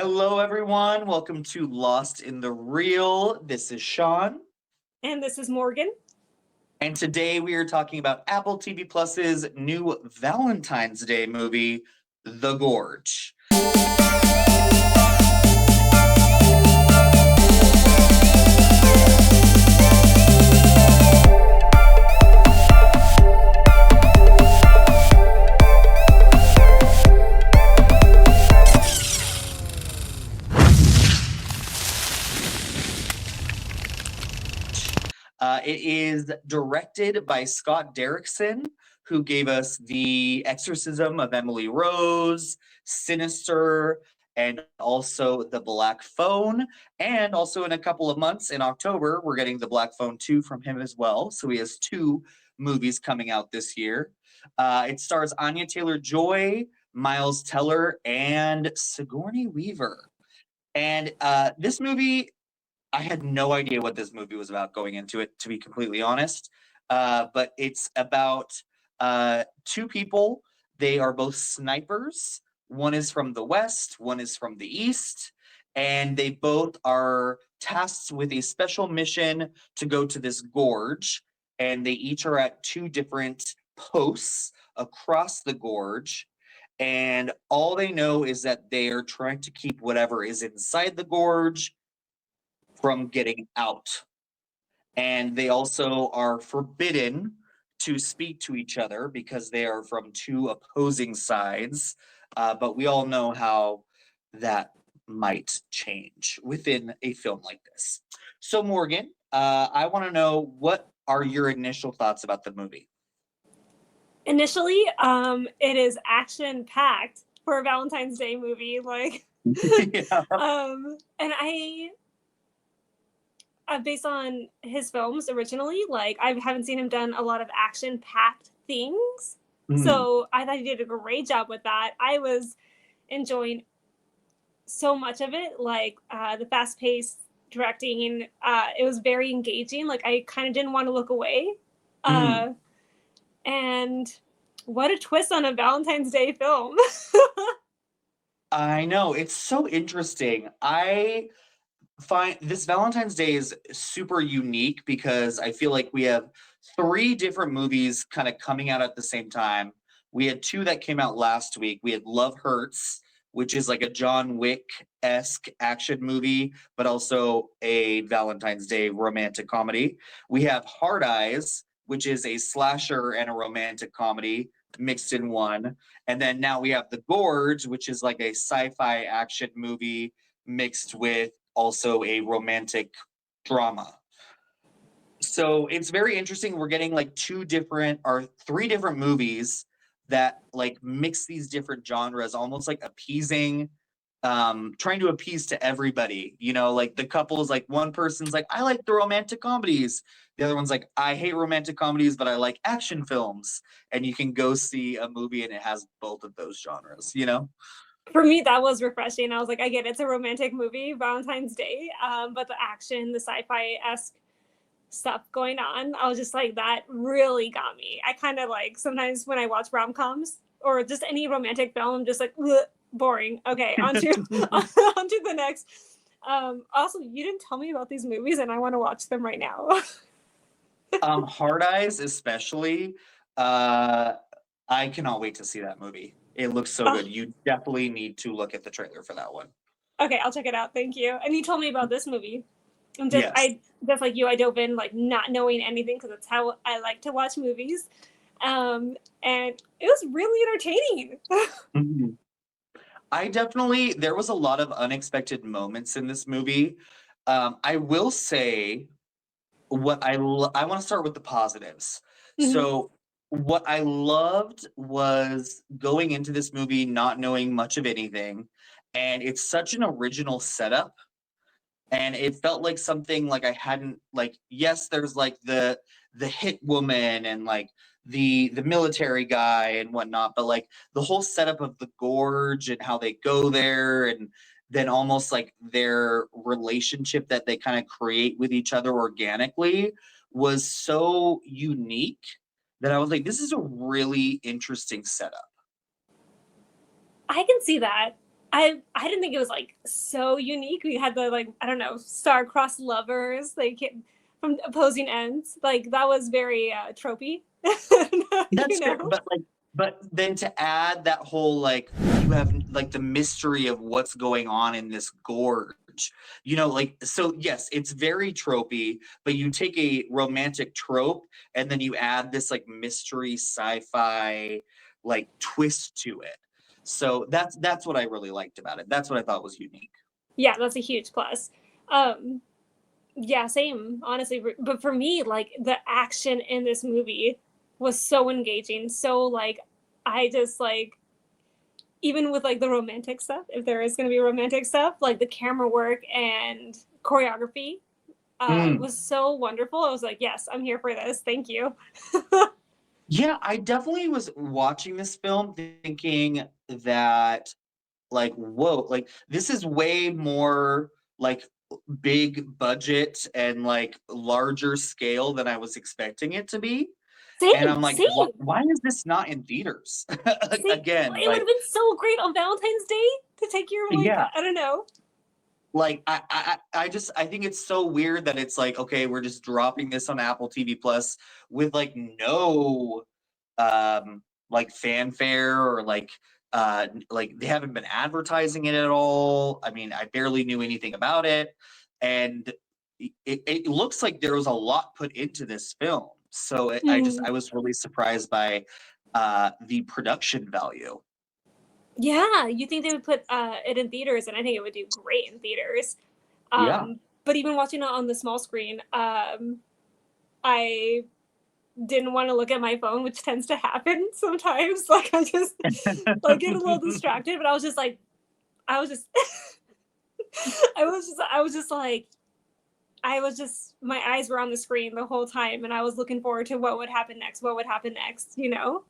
Hello, everyone. Welcome to Lost in the Real. This is Sean. And this is Morgan. And today we are talking about Apple TV Plus's new Valentine's Day movie, The Gorge. It is directed by Scott Derrickson, who gave us The Exorcism of Emily Rose, Sinister, and also The Black Phone. And also in a couple of months, in October, we're getting The Black Phone 2 from him as well. So he has two movies coming out this year. It stars Anya Taylor-Joy, Miles Teller, and Sigourney Weaver. And this movie, I had no idea what this movie was about going into it, to be completely honest. But it's about two people. They are both snipers. One is from the West, one is from the East. And they both are tasked with a special mission to go to this gorge. And they each are at two different posts across the gorge. And all they know is that they are trying to keep whatever is inside the gorge from getting out. And they also are forbidden to speak to each other because they are from two opposing sides. But we all know how that might change within a film like this. So, Morgan, I want to know, what are your initial thoughts about the movie? Initially, it is action packed for a Valentine's Day movie. Yeah. And based on his films originally, I haven't seen him done a lot of action packed things. So I thought he did a great job with that. I was enjoying so much of it, the fast paced directing. It was very engaging. I kind of didn't want to look away. And what a twist on a Valentine's Day film. I know, it's so interesting. I find this Valentine's Day is super unique because I feel like we have three different movies kind of coming out at the same time. We had two that came out last week. We had Love Hurts, which is like a John Wick-esque action movie, but also a Valentine's Day romantic comedy. We have Hard Eyes, which is a slasher and a romantic comedy mixed in one. And then now we have The Gorge, which is like a sci-fi action movie mixed with also a romantic drama. So it's very interesting. We're getting like two different or three different movies that like mix these different genres, almost like appeasing, trying to appease to everybody. You know, like the couples, like one person's like, I like the romantic comedies. The other one's like, I hate romantic comedies, but I like action films. And you can go see a movie and it has both of those genres, you know? For me, that was refreshing. I was like, I get it, it's a romantic movie, Valentine's Day, but the action, the sci-fi-esque stuff going on, I was just like, that really got me. I kind of like, sometimes when I watch rom-coms or just any romantic film, I'm just like, boring. Okay, on to the next. Also, you didn't tell me about these movies and I want to watch them right now. Hard Eyes, especially. I cannot wait to see that movie. It looks so good. You definitely need to look at the trailer for that one. Okay, I'll check it out. Thank you. And you told me about this movie. And Yes. I just like you, I dove in like not knowing anything because that's how I like to watch movies. And it was really entertaining. Mhm. There was a lot of unexpected moments in this movie. I will say I want to start with the positives. So what I loved was going into this movie not knowing much of anything, and it's such an original setup, and it felt like something like I hadn't, like, yes, there's like the hit woman and like the military guy and whatnot, but like the whole setup of the gorge and how they go there, and then almost like their relationship that they kind of create with each other organically was so unique that I was like, this is a really interesting setup. I can see that. I didn't think it was like so unique. We had the like I don't know star-crossed lovers like from opposing ends. Like that was very tropey, you That's fair, know. but then to add that whole like you have like the mystery of what's going on in this gorge, like so yes, it's very tropey, but you take a romantic trope and then you add this like mystery sci-fi like twist to it. So that's what I really liked about it. That's what I thought was unique. Yeah, that's a huge plus. Um, yeah, same honestly. But for me, like the action in this movie was so engaging. So like I just like even with like the romantic stuff, if there is going to be romantic stuff, like the camera work and choreography Mm. was so wonderful. I was like, yes, I'm here for this. Thank you. Yeah, I definitely was watching this film thinking that like whoa, like this is way more like big budget and like larger scale than I was expecting it to be. And I'm Same, like, same, why is this not in theaters? same. Again, It would like, have been so great on Valentine's Day to take your like yeah, I don't know. like I think it's so weird that it's like, okay, we're just dropping this on Apple TV Plus with like no like fanfare or like they haven't been advertising it at all. I mean, I barely knew anything about it, and it looks like there was a lot put into this film. So Mm. I was really surprised by the production value. Yeah, you think they would put it in theaters, and I think it would do great in theaters. Yeah. But even watching it on the small screen, I didn't want to look at my phone, which tends to happen sometimes. Like I just like get a little distracted, but I was just like, I was just, I was just like, I was just, my eyes were on the screen the whole time, and I was looking forward to what would happen next. What would happen next? You know?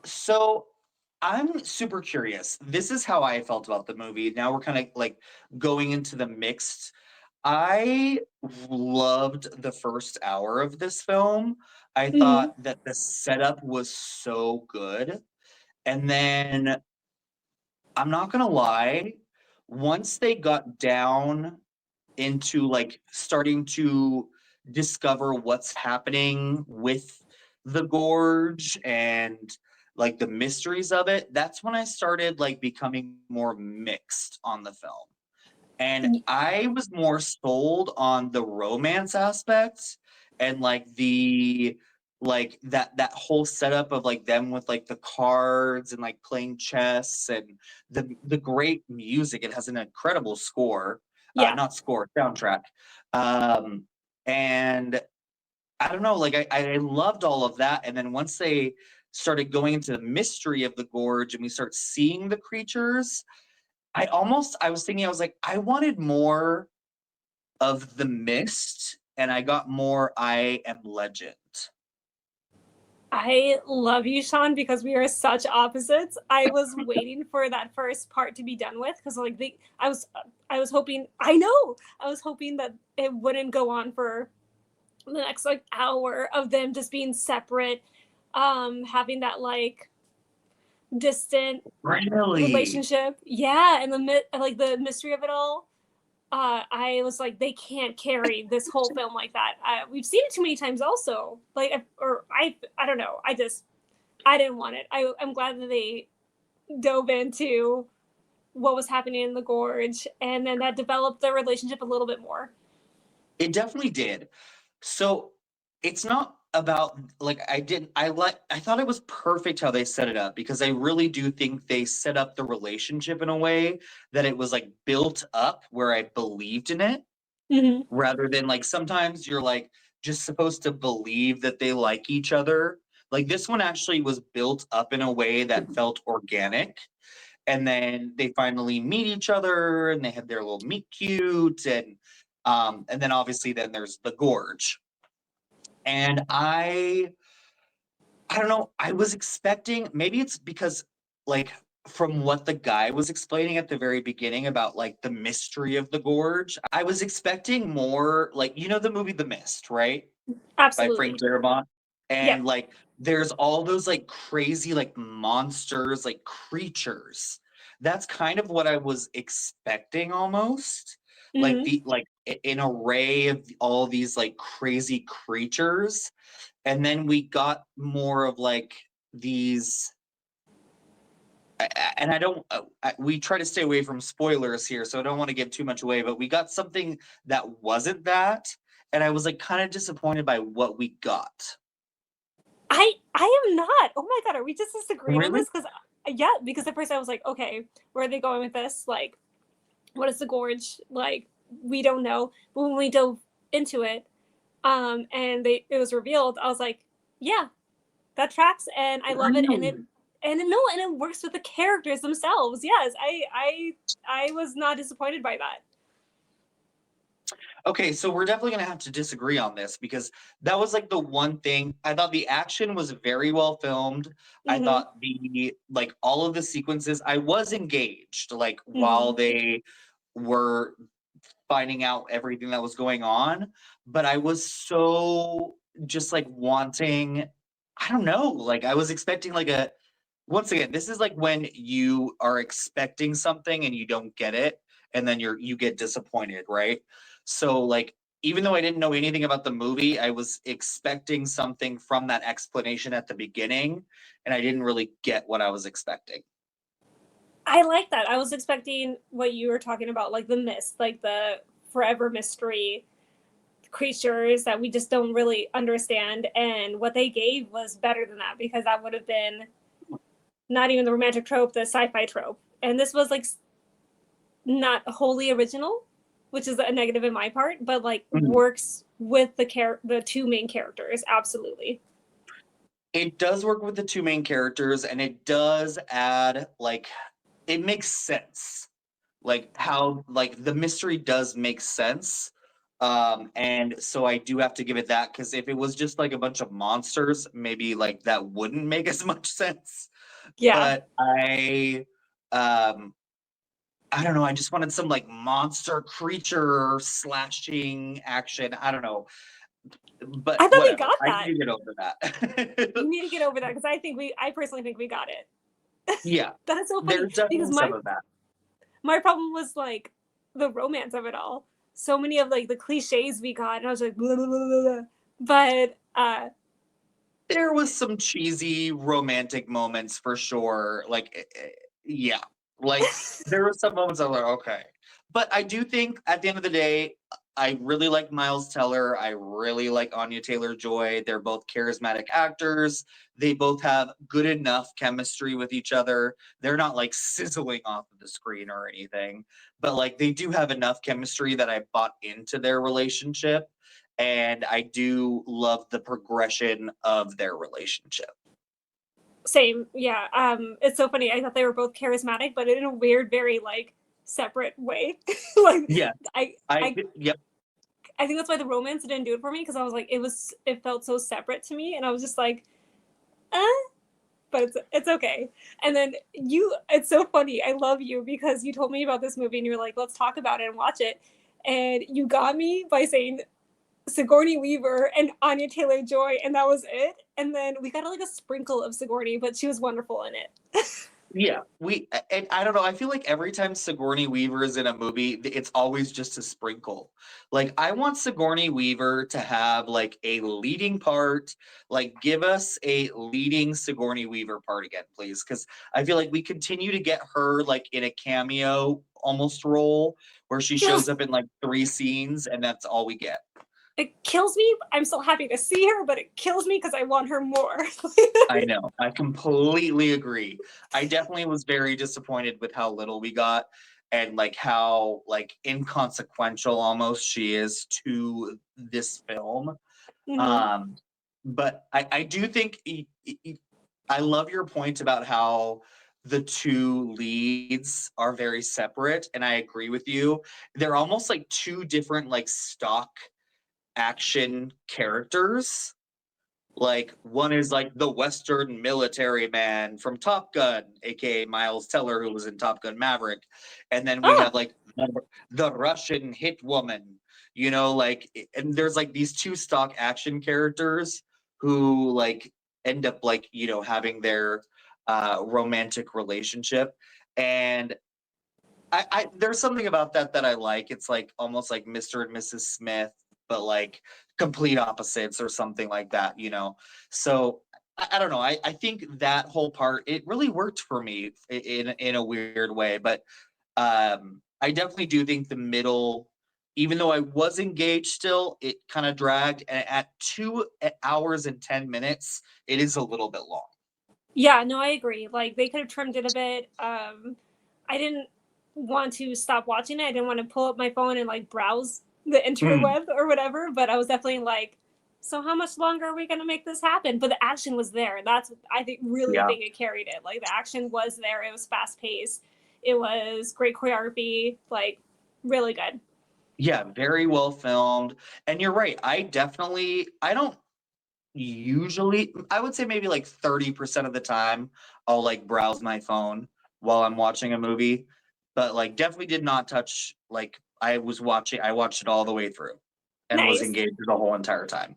So I'm super curious. This is how I felt about the movie. Now we're kind of like going into the mixed. I loved the first hour of this film. I Mm-hmm. thought that the setup was so good. And then I'm not gonna lie, once they got down into like starting to discover what's happening with the gorge and like the mysteries of it, that's when I started like becoming more mixed on the film. And I was more sold on the romance aspects and like the like that whole setup of like them with like the cards and like playing chess and the great music. It has an incredible score, Yeah. not score, soundtrack. Um, and I don't know, like I loved all of that. And then once they started going into the mystery of the gorge and we start seeing the creatures, I was thinking, I was like, I wanted more of the mist, and I got more I Am Legend. I love you, Sean, because we are such opposites. I was waiting for that first part to be done with because, like, I was hoping. I know, I was hoping that it wouldn't go on for the next like hour of them just being separate, having that like distant Really? relationship. Yeah, and like the mystery of it all. I was like, they can't carry this whole film like that. We've seen it too many times, also. Like, I don't know. I didn't want it. I'm glad that they dove into what was happening in the gorge, and then that developed their relationship a little bit more. It definitely did. So it's not about like I thought it was perfect how they set it up because I really do think they set up the relationship in a way that it was like built up where I believed in it Mm-hmm. rather than like sometimes you're like just supposed to believe that they like each other. Like this one actually was built up in a way that felt organic. And then they finally meet each other and they have their little meet cute and then obviously then there's the gorge. And I don't know, I was expecting maybe it's because like from what the guy was explaining at the very beginning about like the mystery of the gorge, I was expecting more like the movie The Mist, right? By Frank Absolutely. Darabont. Yep. And like there's all those like crazy like monsters, like creatures that's kind of what I was expecting almost. Like Hmm. an array of all these like crazy creatures. And then we got more of like these and I don't we try to stay away from spoilers here, so I don't want to give too much away, but we got something that wasn't that, and I was like kind of disappointed by what we got. I am not. Oh my god, are we just disagreeing on Really? this? Because yeah, because at first I was like, okay, where are they going with this? Like, what is the gorge? Like, we don't know. But when we dove into it, and it was revealed, I was like, yeah, that tracks, and I love it, Really? and it works with the characters themselves. Yes, I was not disappointed by that. Okay, so we're definitely gonna have to disagree on this because that was like the one thing I thought the action was very well filmed. I Mm-hmm. thought the like all of the sequences, I was engaged like while Mm-hmm. they were finding out everything that was going on, but I was so just like wanting, I don't know, like I was expecting like a once again, this is like when you are expecting something and you don't get it, and then you get disappointed, right? So like even though I didn't know anything about the movie, I was expecting something from that explanation at the beginning, and I didn't really get what I was expecting. I like that. I was expecting what you were talking about, like the mist, like the forever mystery creatures that we just don't really understand. And what they gave was better than that because that would have been not even the romantic trope, the sci-fi trope. And this was like not wholly original, which is a negative in my part, but like Mhm. works with the two main characters. Absolutely. It does work with the two main characters, and it does add like it makes sense like how like the mystery does make sense, and so I do have to give it that because if it was just like a bunch of monsters maybe like that wouldn't make as much sense, Yeah. but um I don't know, I just wanted some like monster creature slashing action, I don't know, but I thought we whatever, got I that. need to get over that. You need to get over that because I personally think we got it. Yeah, That is so funny there's because definitely some of that. my problem was like the romance of it all. So many of like the cliches we got, and I was like, blah, blah, blah, blah. But There was some cheesy romantic moments for sure. Like, yeah, like there were some moments I was like, okay. But I do think at the end of the day, I really like Miles Teller. I really like Anya Taylor-Joy. They're both charismatic actors. They both have good enough chemistry with each other. They're not like sizzling off of the screen or anything, but like they do have enough chemistry that I bought into their relationship, and I do love the progression of their relationship. same, yeah. It's so funny. I thought they were both charismatic, but in a weird, very like separate way. Like Yeah, I, I I, yep. I think that's why the romance didn't do it for me because I was like, it felt so separate to me, and I was just like, eh, but it's okay. And then it's so funny. I love you because you told me about this movie and you're like, let's talk about it and watch it. And you got me by saying Sigourney Weaver and Anya Taylor Joy, and that was it. And then we got like a sprinkle of Sigourney, but she was wonderful in it. Yeah, and I don't know. I feel like every time Sigourney Weaver is in a movie, it's always just a sprinkle. Like I want Sigourney Weaver to have like a leading part. Like give us a leading Sigourney Weaver part again, please, because I feel like we continue to get her like in a cameo almost role where she shows Kills up in like three scenes and that's all we get. it kills me. I'm still happy to see her, but it kills me because I want her more. I know. I completely agree. I definitely was very disappointed with how little we got and like how like inconsequential almost she is to this film. Hmm. Um but I do think I love your point about how the two leads are very separate, and I agree with you. They're almost like two different like stock action characters. Like one is like the Western military man from Top Gun, aka Miles Teller, who was in Top Gun Maverick, and then we Oh, have like the Russian hit woman, like, and there's like these two stock action characters who like end up like having their romantic relationship, And I there's something about that I like. It's like almost like Mr. and Mrs. Smith, but like complete opposites or something like that, you know. So I don't know. I think that whole part it really worked for me in a weird way. But I definitely do think the middle, even though I was engaged still, it kind of dragged. And at 2 hours and 10 minutes, it is a little bit long. Yeah, no, I agree. Like they could have trimmed it a bit. I didn't want to stop watching it. I didn't want to pull up my phone and like browse the interweb or whatever, but I was definitely like, so how much longer are we going to make this happen? But the action was there. That's I think really Yeah. think it carried it. Like the action was there. It was fast paced. It was great choreography, like really good. Yeah, very well filmed. And you're right. I don't usually, I would say maybe like 30% of the time, I'll like browse my phone while I'm watching a movie. But like definitely did not touch, like I watched it all the way through and was Nice. engaged the whole entire time.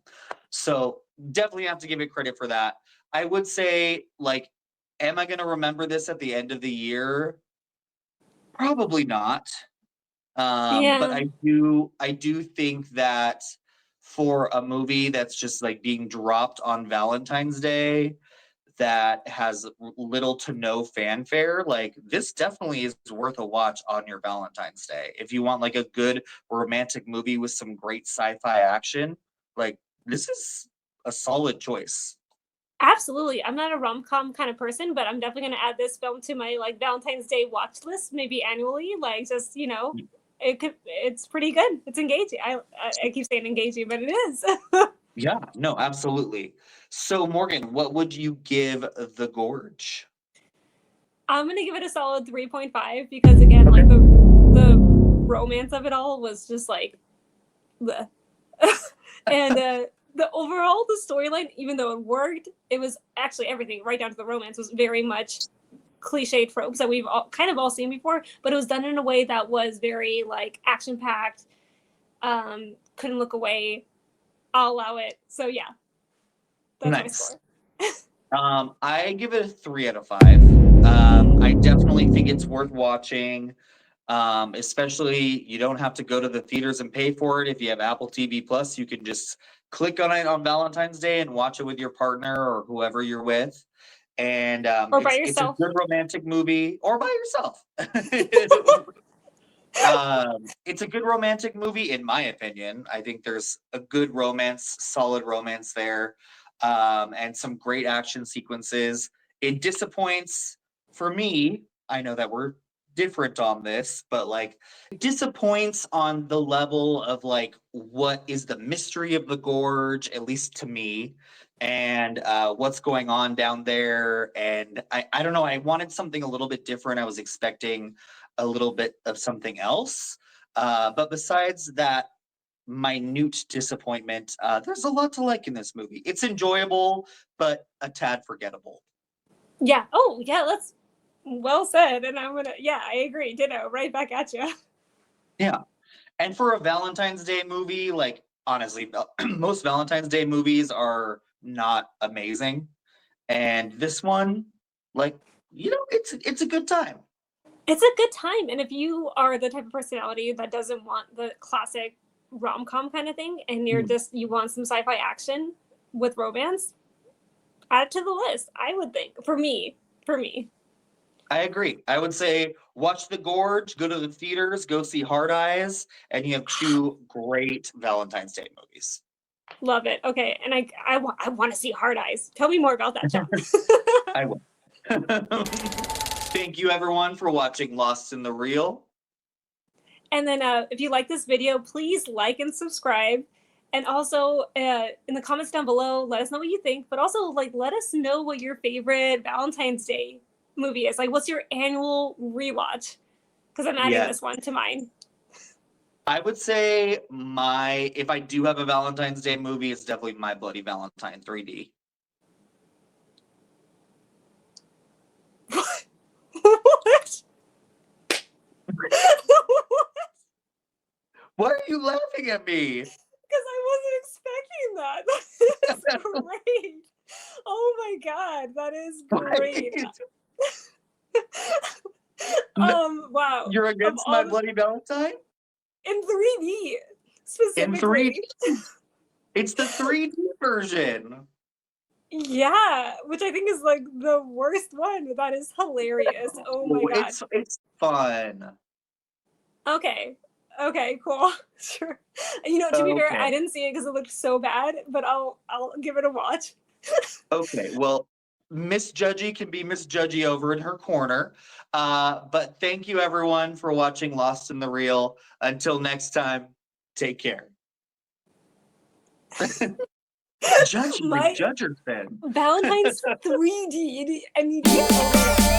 So definitely have to give it credit for that. I would say, like, am I going to remember this at the end of the year? Probably not. But Yeah. I do think that for a movie that's just like being dropped on Valentine's Day that has little to no fanfare, like this definitely is worth a watch on your Valentine's Day. If you want like a good romantic movie with some great sci-fi action, like this is a solid choice. Absolutely. I'm not a rom-com kind of person, but I'm definitely going to add this film to my like Valentine's Day watch list, maybe annually. Like just, it's pretty good. It's engaging. I keep saying engaging, but it is. Yeah, no, absolutely. So Morgan, what would you give The Gorge? I'm going to give it a solid 3.5 because again, Okay. like the romance of it all was just like bleh. And the overall the storyline, even though it worked, it was actually everything right down to the romance was very much cliche tropes that we've kind of all seen before, but it was done in a way that was very like action packed. Couldn't look away. I'll allow it. So yeah, that's my Nice. score. I give it a 3 out of 5. I definitely think it's worth watching. Especially you don't have to go to the theaters and pay for it. If you have Apple TV Plus, you can just click on it on Valentine's Day and watch it with your partner or whoever you're with. And Or by it's a yourself. good romantic movie, or by yourself. It's a good romantic movie, in my opinion. I think there's a good romance, solid romance there, and some great action sequences. It disappoints for me. I know that we're different on this, but like disappoints on the level of like what is the mystery of the gorge, at least to me, and what's going on down there. And I don't know. I wanted something a little bit different. I was expecting a little bit of something else. But besides that minute disappointment, there's a lot to like in this movie. It's enjoyable, but a tad forgettable. Yeah. Oh yeah. That's well said. And yeah, I agree. Ditto. Right back at you. Yeah. And for a Valentine's Day movie, like honestly, most Valentine's Day movies are not amazing. And this one, like, it's a good time. It's a good time. And if you are the type of personality that doesn't want the classic rom com kind of thing and Mhm. you want some sci fi action with romance, add it to the list, I would think. For me. For me. I agree. I would say watch The Gorge, go to the theaters, go see Hard Eyes, and you have two great Valentine's Day movies. Love it. Okay. And I want to see Hard Eyes. Tell me more about that, John. I will. Thank you, everyone, for watching Lost in the Reel. And then if you like this video, please like and subscribe. And also in the comments down below, let us know what you think. But also, like, let us know what your favorite Valentine's Day movie is. Like, what's your annual rewatch? Because I'm adding Yes. this one to mine. I would say if I do have a Valentine's Day movie, it's definitely My Bloody Valentine 3D. What? Why are you laughing at me? Because I wasn't expecting that. That is great. Oh my god, that is great. Wow. You're Of against all My Bloody Valentine? in 3D In specifically. 3D. It's the 3D version. Yeah, which I think is like the worst one, but that is hilarious. Oh my Oh, god. it's fun. Okay. Okay, cool. Sure. You know, to be fair, I Okay. didn't see it because it looked so bad, but I'll give it a watch. Okay. Well, Miss Judgy can be Miss Judgy over in her corner. But thank you everyone for watching Lost in the Reel. Until next time, take care. Judgy My McJudgerson. Valentine's 3D. I mean, oh my god.